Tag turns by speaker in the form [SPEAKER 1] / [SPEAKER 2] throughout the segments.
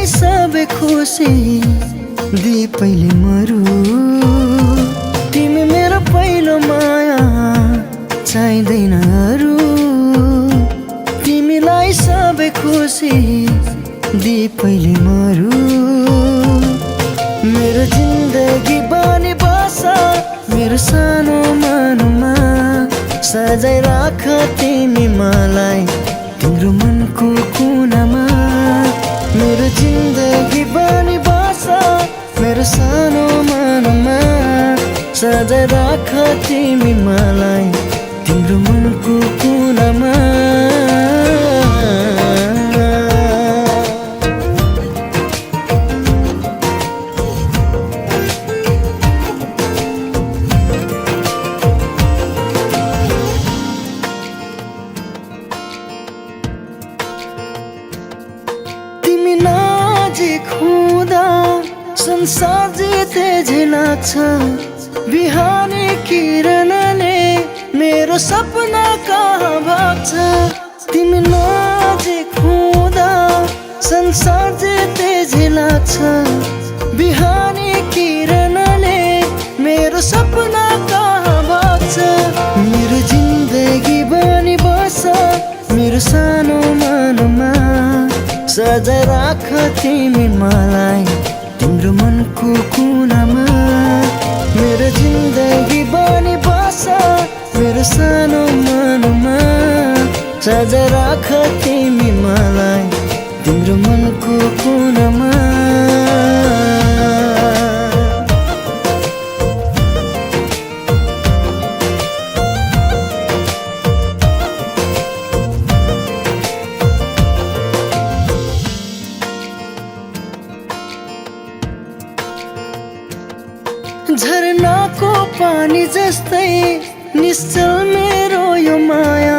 [SPEAKER 1] तिमीलाई सबै खुसी दि पहिले मरु तिमी मेरो पहिलो माया चाहिँदैन अरू तिमीलाई सबै खुसी दि पहिले मरु मेरो जिन्दगी बनी बस मेरो सानो मनमा सजाइ राख तिमी मलाई तिम्रो मनको कुनामा मेरो जिन्दगी बनी बस मेरो सानो मनमा सजाइ राख तिमी मलाई तिम्रो मनको कुनामा तिमी नजिक हुँदा संसार जिते झै लाग्छ बिहानी किरणले मेरो सपना कहाँ भाग्छ तिमी नजिक हुँदा संसार जिते झै लाग्छ बिहानी किरणले मेरो सपना कहाँ भाग्छ मेरो जिन्दगी बनी बस मेरो सानो मनमा सजाइ राख तिमी मलाई तिम्रो मनको कुनामा मेरो जिन्दगी बनी बस मेरो सानो मनमा सजाइ राख तिमी मलाई तिम्रो मनको कुनामा झरनाको पानी जस्तै निश्चल मेरो यो माया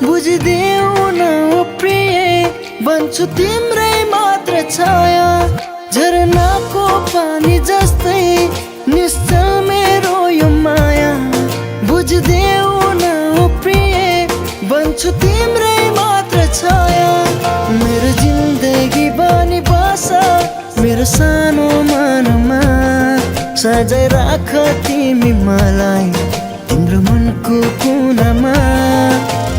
[SPEAKER 1] बुझिदेऊ न ओ प्रिय बन्छु तिम्रै मात्र छाया झरनाको पानी जस्तै निश्चल मेरो यो माया बुझिदेऊ न ओ प्रिय बन्छु तिम्रै मात्र छाया मेरो जिन्दगी बनी बस मेरो सानो मनमा सजाइ राख तिमी मलाई तिम्रो मनको कुनामा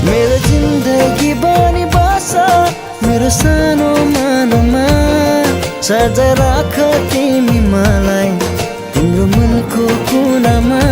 [SPEAKER 1] मेरो जिन्दगी बनी बस मेरो सानो मनमा सजाइ राख तिमी मलाई तिम्रो मनको कुनामा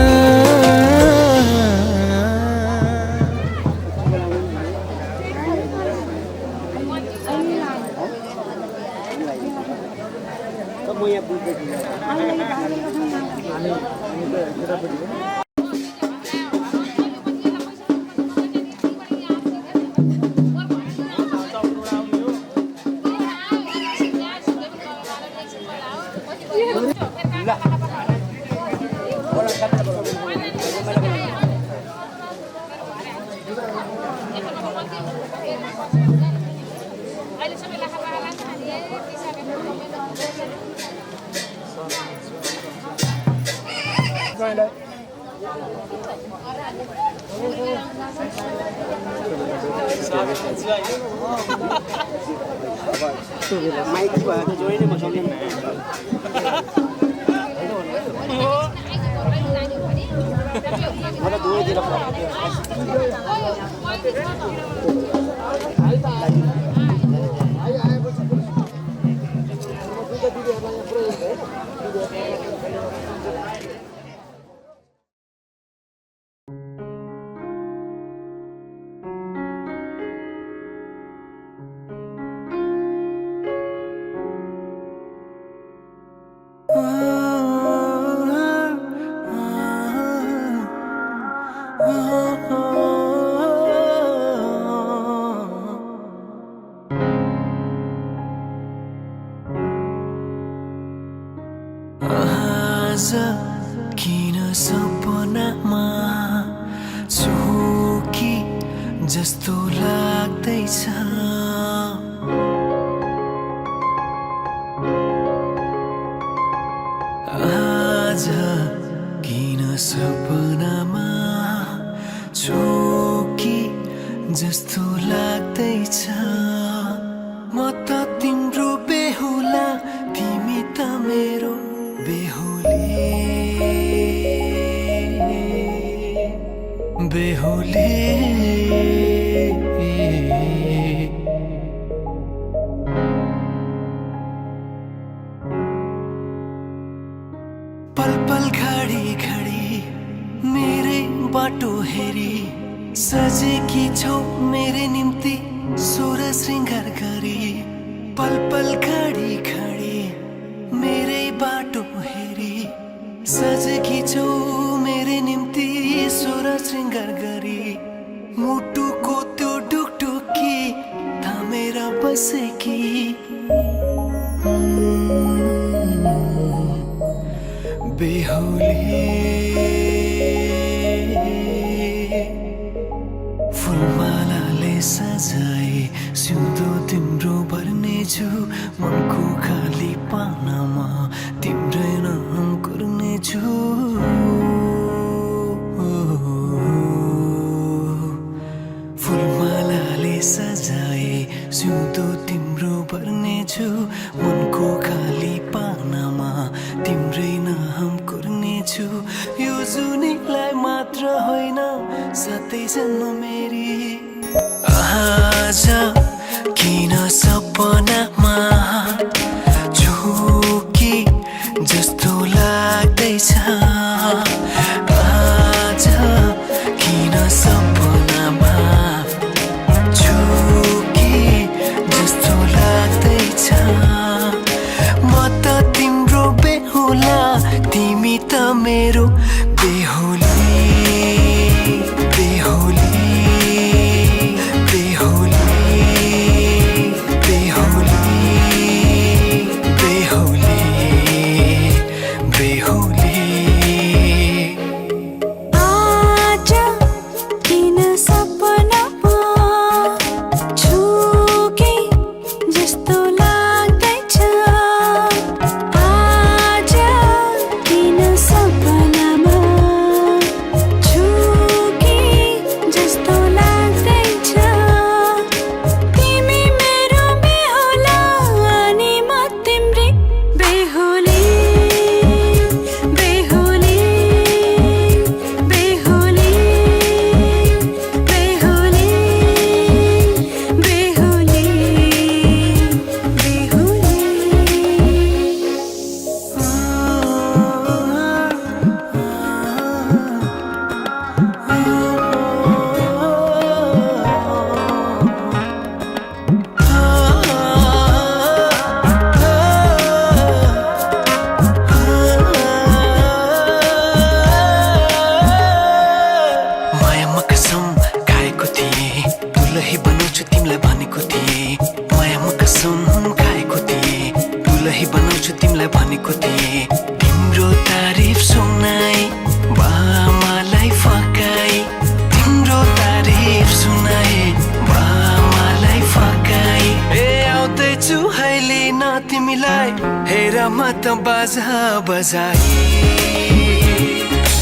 [SPEAKER 2] माइक भयो जोइन बसाउने मलाई दुवैतिर
[SPEAKER 1] किन सपनामा छु कि जस्तो लाग्दैछ आज किन सपनामा छु कि जस्तो लाग्दैछ म त तिम्रो बेहु बेहुली पल पल घडी घडी मेरे बाटो हेरी सजेकी छौ मेरे निम्ति सोर श्रृंगार गरी पल पल घडी घडी मेरे बाटो हेरी सजेकी छौ मेरे निम्ति सोर श्रृंगार गरी मुटुको त्यो ढुकढुकी थामेर बसेकी बेहुली फुलमालाले सजाए सिउँदो तिम्रो भर्नेछु मनको खाली पानामा तिम्रै नाम गर्नेछु फुलमालाले सजाए सिउँदो तिम्रो भर्नेछु मनको खाली पानामा तिम्रै नाम गर्नेछु यो जुनीलाई मात्र होइन साथै जन्म मेरी आज किन सपनामा झुकी जस्तो लाग्दैछ आज किन सपनामा झुकी जस्तो लाग्दैछ म त तिम्रो बेहुला तिमी त मेरो बेहुली बेहुली तिमीलाई भनेको थिए तिम्रो तारिफ सुनाई बामालाई फकाई तिम्रो तारिफ सुनाई बामालाई फकाई ए आउँदैछु अहिले न तिमीलाई हेर म त बाजा बजाई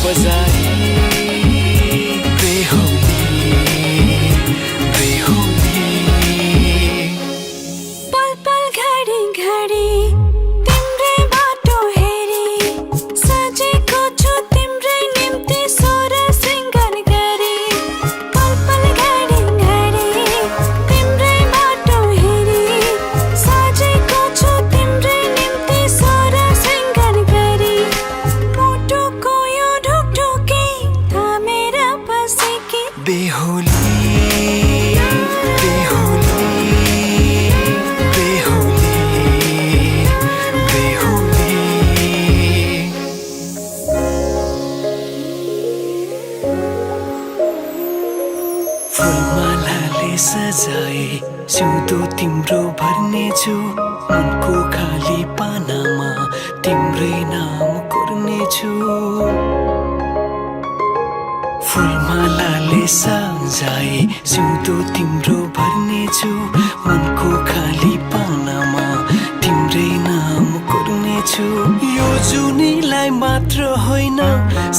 [SPEAKER 1] बजाई फुलमालाले सजाए सिउँदो तिम्रो भर्नेछु मनको खाली पानामा तिम्रै नाम कोर्नेछु फुलमालाले सजाए सिउँदो तिम्रो भर्नेछु मनको खाली पानामा तिम्रै नाम कोर्नेछु यो जुनीलाई मात्र होइन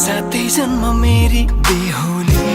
[SPEAKER 1] साथै जन्म मेरी बेहुली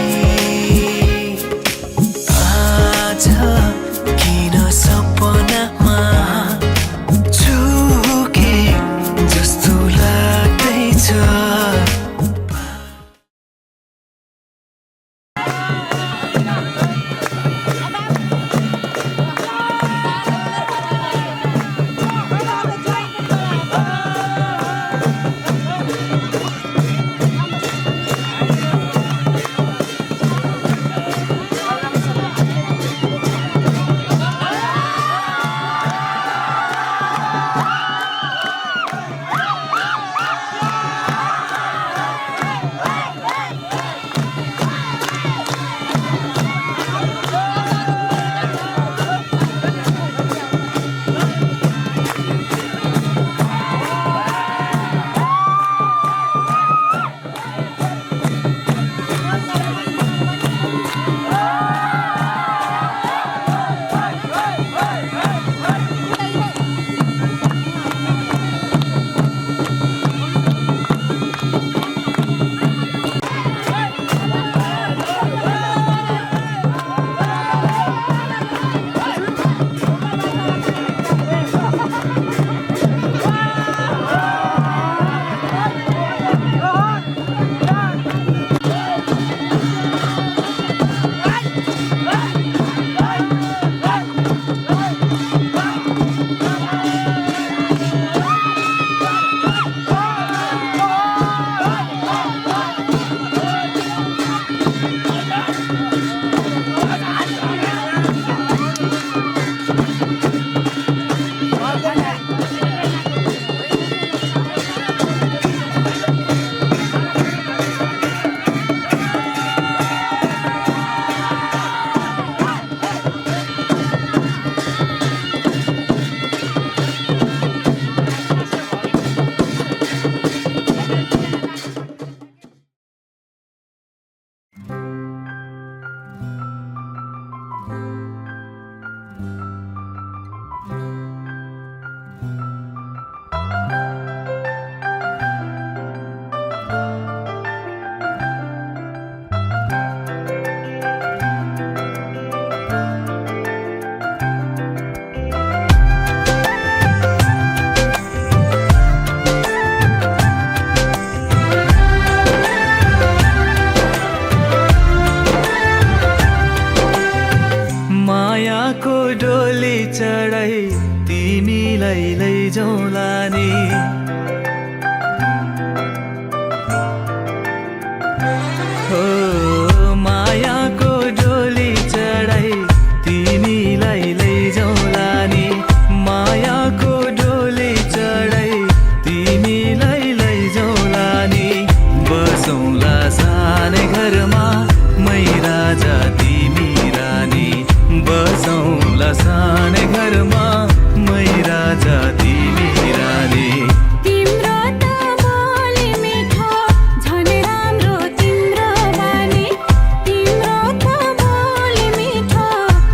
[SPEAKER 1] तिमीलाई लैजाउँला नि हो मायाको डोली चढाई तिमीलाई लैजाउँला नि मायाको डोली चढाई तिमीलाई लैजाउँला नि बसौँला सानै घरमा मै राजा तिमी रानी बसौँला सानै घरमा मै राजा तिमी रानी
[SPEAKER 2] तिम्रो त बोली मिठो झन् राम्रो तिम्रो बानी तिम्रो त बोली मिठो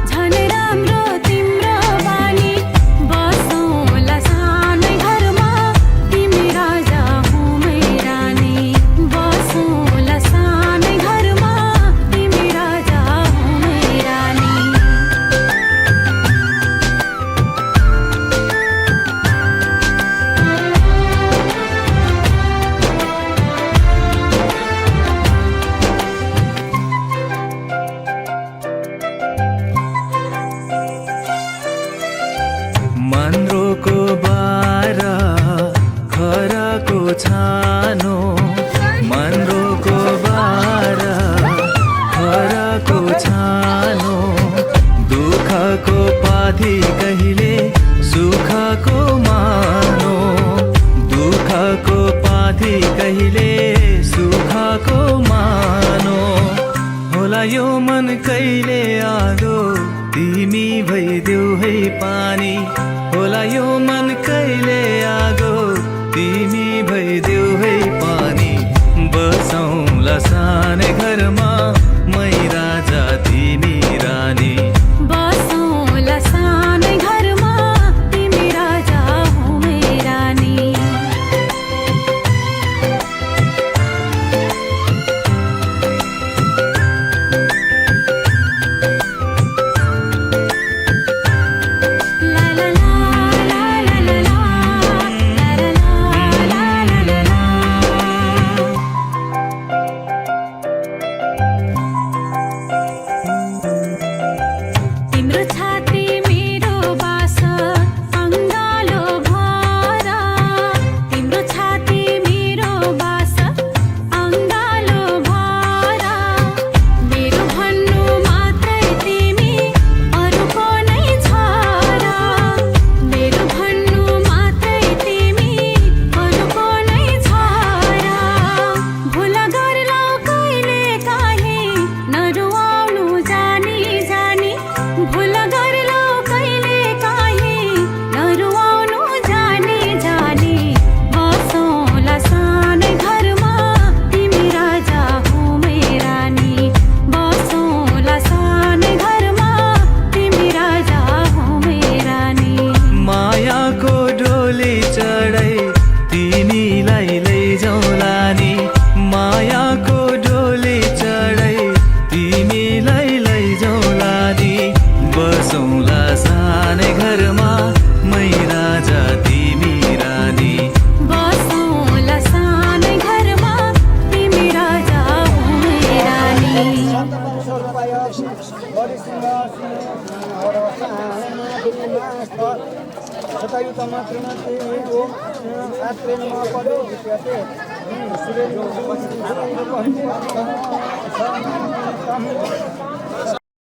[SPEAKER 2] झन् राम्रो तिम्रो बानी बसौँला सानै घरमा तिमी राजा हुँ मै रानी बसौँला सानै घरमा तिमी राजा हुँ मै रानी
[SPEAKER 1] मन्द्रोको बारा खराको छानो मन्द्रोको बारा खराको छानो दुःखको पाथी कहिले सुखको मानो दुःखको पाथी कहिले सुखको मानो होला यो मन कहिले आगो तिमी भइदेऊ है पानी होला यो मन कहिले आगो तिमी भइदेऊ है पानी बसौँला सानै घरमा मै राजा तिमी रानी
[SPEAKER 2] बसौँला सानै घरमा तिमी राजा हुँ मै रानी ला ला ला ला ला ला ला ला ला तिम्रो छाती मेरो बास अङ्गालो भरा तिम्रो छाती मेरो बास अङ्गालो भरा मेरो भन्नु मात्रै तिमी अरूको नै छ र मेरो भन्नु मात्रै तिमी अरूको नै छ र भुल गर्लौ कहिले काहीँ नरुवाउनु जानी जानी भुल गर्लौ कहिले काहीँ नरुवाउनु जानी जानी बसौँला सानै घरमा तिमी राजा हुँ मै रानी बसौँला सानै घरमा तिमी राजा हुँ मै रानी
[SPEAKER 1] मायाको डोली चढाई तिमीलाई लैजाउँला नि मायाको डोली चढाई तिमीलाई लैजाउँला नि बसौँला सानै घरमा मै राजा तिमी रानी
[SPEAKER 2] बसौँला सानै घरमा तिमी राजा हुँ मै रानी
[SPEAKER 3] Oke.